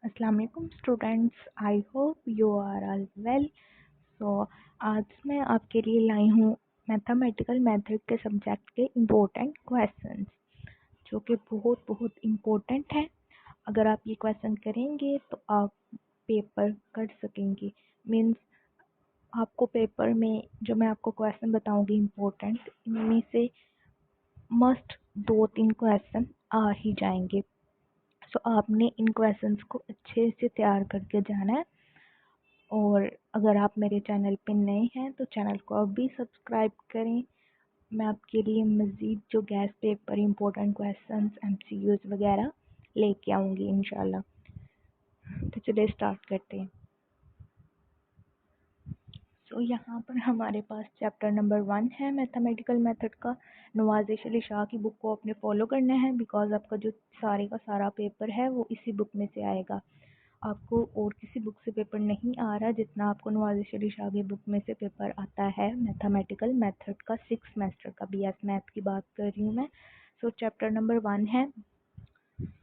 अस्सलाम वालेकुम students, I hope you are all well. So आज मैं आपके लिए लाई हूँ मैथमेटिकल मेथड के सब्जेक्ट के इम्पोर्टेंट क्वेश्चंस, जो कि बहुत बहुत इम्पोर्टेंट है। अगर आप ये क्वेश्चन करेंगे तो आप पेपर कर सकेंगे। मीन्स आपको पेपर में जो मैं आपको क्वेश्चन बताऊंगी इम्पोर्टेंट, इनमें से मस्ट 2-3 क्वेश्चन आ ही जाएंगे। सो आपने इन क्वेश्चंस को अच्छे से तैयार करके जाना है। और अगर आप मेरे चैनल पे नए हैं तो चैनल को अभी सब्सक्राइब करें। मैं आपके लिए मज़ीद जो gas paper important questions MCQs वगैरह लेके आऊँगी इंशाल्लाह। तो चलिए स्टार्ट करते हैं। सो यहाँ पर हमारे पास चैप्टर नंबर 1 है मैथमेटिकल मेथड का। नवाज़िश अली शाह की बुक को आपने फॉलो करना है, बिकॉज आपका जो सारे का सारा पेपर है वो इसी बुक में से आएगा। आपको और किसी बुक से पेपर नहीं आ रहा जितना आपको नवाज़िश अली शाह की बुक में से पेपर आता है मैथमेटिकल मेथड का 6 सेमेस्टर का। BS मैथ की बात कर रही हूँ मैं। सो चैप्टर नंबर 1 है।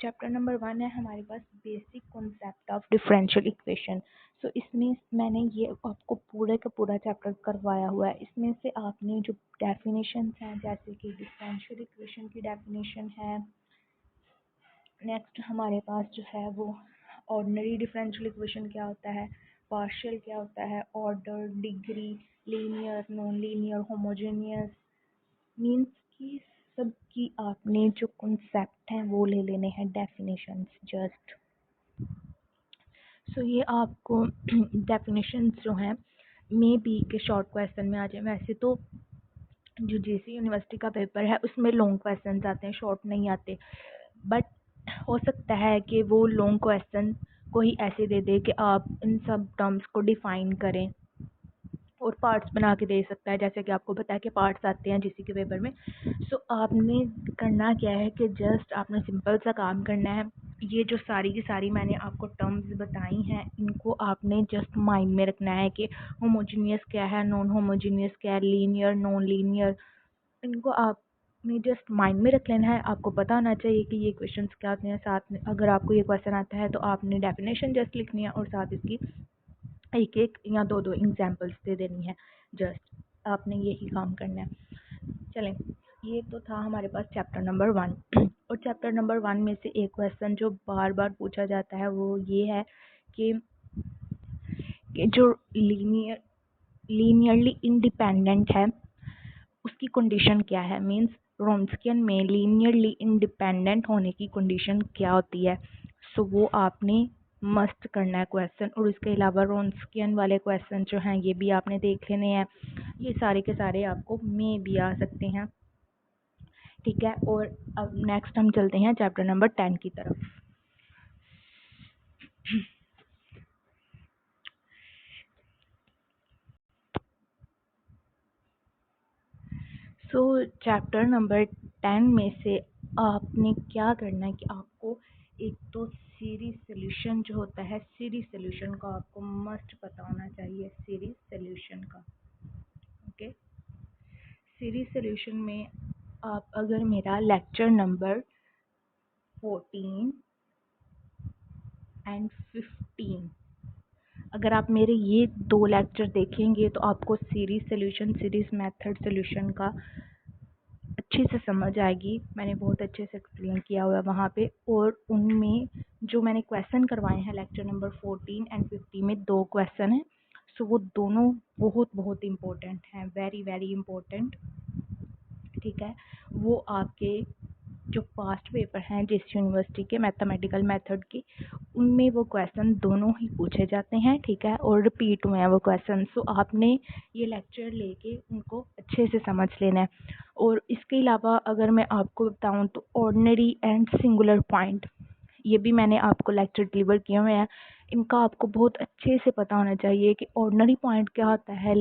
चैप्टर नंबर 1 है हमारे पास basic concept of differential equation. So इसमें मैंने ये आपको पूरे का पूरा चैप्टर करवाया हुआ है। इसमें से आपने जो डेफिनेशंस हैं, जैसे कि डिफरेंशियल इक्वेशन की डेफिनेशन है। नेक्स्ट हमारे पास जो है वो ऑर्डिनरी डिफरेंशियल इक्वेशन क्या होता है, पार्शियल क्या होता है, order, degree, linear, non linear, homogeneous. Means कि सबकी आपने जो कॉन्सेप्ट हैं वो ले लेने हैं, डेफिनेशंस जस्ट। सो ये आपको डेफिनेशंस जो हैं मे बी के शॉर्ट क्वेश्चन में आ जाए। वैसे तो जो JC यूनिवर्सिटी का पेपर है उसमें लॉन्ग क्वेश्चन आते हैं, शॉर्ट नहीं आते। बट हो सकता है कि वो लॉन्ग क्वेश्चन को ही ऐसे दे दे कि आप इन सब टर्म्स को डिफ़ाइन करें और पार्ट्स बना के दे सकता है, जैसे कि आपको पता है कि पार्ट्स आते हैं JC के पेपर में। सो आपने करना क्या है कि जस्ट आपने सिंपल सा काम करना है। ये जो सारी की सारी मैंने आपको टर्म्स बताई हैं, इनको आपने जस्ट माइंड में रखना है कि होमोजीनियस क्या है, नॉन होमोजीनियस क्या है, लीनियर, नॉन लीनियर। इनको आपने जस्ट माइंड में रख लेना है। आपको पता होना चाहिए कि ये क्वेश्चंस क्या होते हैं। साथ में अगर आपको ये क्वेश्चन आता है तो आपने डेफिनेशन जस्ट लिखनी है और साथ इसकी एक एक या दो दो एग्जांपल्स दे देनी है। जस्ट आपने यही काम करना है। चलें, ये तो था हमारे पास चैप्टर नंबर 1। और चैप्टर नंबर 1 में से एक क्वेश्चन जो बार बार पूछा जाता है वो ये है कि जो लीनियरली इंडिपेंडेंट है उसकी कंडीशन क्या है। मींस रोंस्कियन में लीनियरली इंडिपेंडेंट होने की कंडीशन क्या होती है। सो वो आपने मस्ट करना है क्वेश्चन। और इसके अलावा रोंस्कियन वाले क्वेश्चन जो हैं ये भी आपने देख लेने हैं। ये सारे के सारे आपको में भी आ सकते हैं, ठीक है। और अब नेक्स्ट हम चलते हैं चैप्टर नंबर 10 की तरफ। सो चैप्टर नंबर 10 में से आपने क्या करना है कि आपको एक तो सीरीज सोल्यूशन जो होता है, सीरीज सोल्यूशन का आपको मस्ट पता होना चाहिए। सीरीज सोल्यूशन का, ओके। सीरीज सोल्यूशन में आप अगर मेरा लेक्चर नंबर 14 एंड 15 अगर आप मेरे ये 2 लेक्चर देखेंगे तो आपको series solution, series method solution का अच्छे से समझ आएगी। मैंने बहुत अच्छे से एक्सप्लेन किया हुआ है वहाँ पे। और उनमें जो मैंने क्वेश्चन करवाए हैं लेक्चर नंबर 14 एंड 15 में 2 क्वेश्चन हैं। सो वो दोनों बहुत बहुत इम्पोर्टेंट हैं, वेरी वेरी इम्पोर्टेंट, ठीक है। वो आपके जो पास्ट पेपर हैं JC यूनिवर्सिटी के मैथमेटिकल मेथड के, उनमें वो क्वेश्चन दोनों ही पूछे जाते हैं, ठीक है। और रिपीट हुए हैं वो क्वेश्चन। सो आपने ये लेक्चर लेके उनको अच्छे से समझ लेना है। और इसके अलावा अगर मैं आपको बताऊं तो ऑर्डिनरी एंड सिंगुलर पॉइंट, ये भी मैंने आपको लेक्चर डिलीवर किए हुए हैं। इनका आपको बहुत अच्छे से पता होना चाहिए कि ऑर्डिनरी पॉइंट क्या होता है,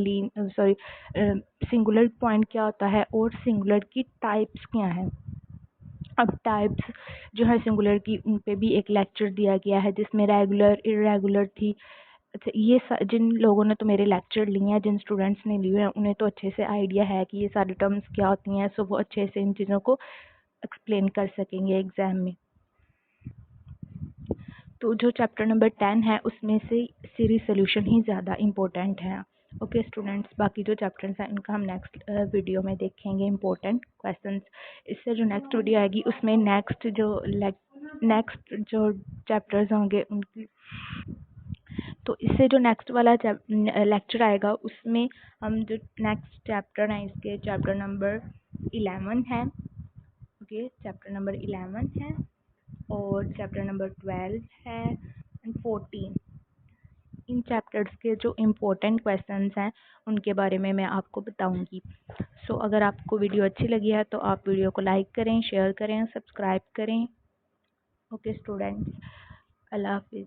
सिंगुलर पॉइंट क्या होता है और सिंगुलर की टाइप्स क्या हैं। अब टाइप्स जो है सिंगुलर की, उन पे भी एक लेक्चर दिया गया है जिसमें रेगुलर, इरेगुलर थी। अच्छा, ये जिन लोगों ने तो मेरे लेक्चर लिए हैं, जिन स्टूडेंट्स ने लिए हैं, उन्हें तो अच्छे से आइडिया है कि ये सारी टर्म्स क्या होती हैं। सो वो अच्छे से इन चीज़ों को एक्सप्लेन कर सकेंगे एग्ज़ाम में। तो जो चैप्टर नंबर 10 है उसमें से सीरीज सोल्यूशन ही ज़्यादा इम्पोर्टेंट है। ओके स्टूडेंट्स, बाकी जो चैप्टर्स हैं इनका हम नेक्स्ट वीडियो में देखेंगे इम्पोर्टेंट क्वेश्चंस। इससे जो नेक्स्ट वीडियो आएगी उसमें नेक्स्ट जो चैप्टर्स होंगे उनकी, तो इससे जो नेक्स्ट वाला लेक्चर आएगा उसमें हम जो नेक्स्ट चैप्टर हैं इसके चैप्टर नंबर 11 है। ओके, चैप्टर नंबर 11 है और चैप्टर नंबर 12 है एंड 14। इन चैप्टर्स के जो इम्पोर्टेंट क्वेश्चंस हैं उनके बारे में मैं आपको बताऊंगी। सो अगर आपको वीडियो अच्छी लगी है तो आप वीडियो को लाइक करें, शेयर करें, सब्सक्राइब करें। ओके स्टूडेंट्स, अल्लाह हाफिज़।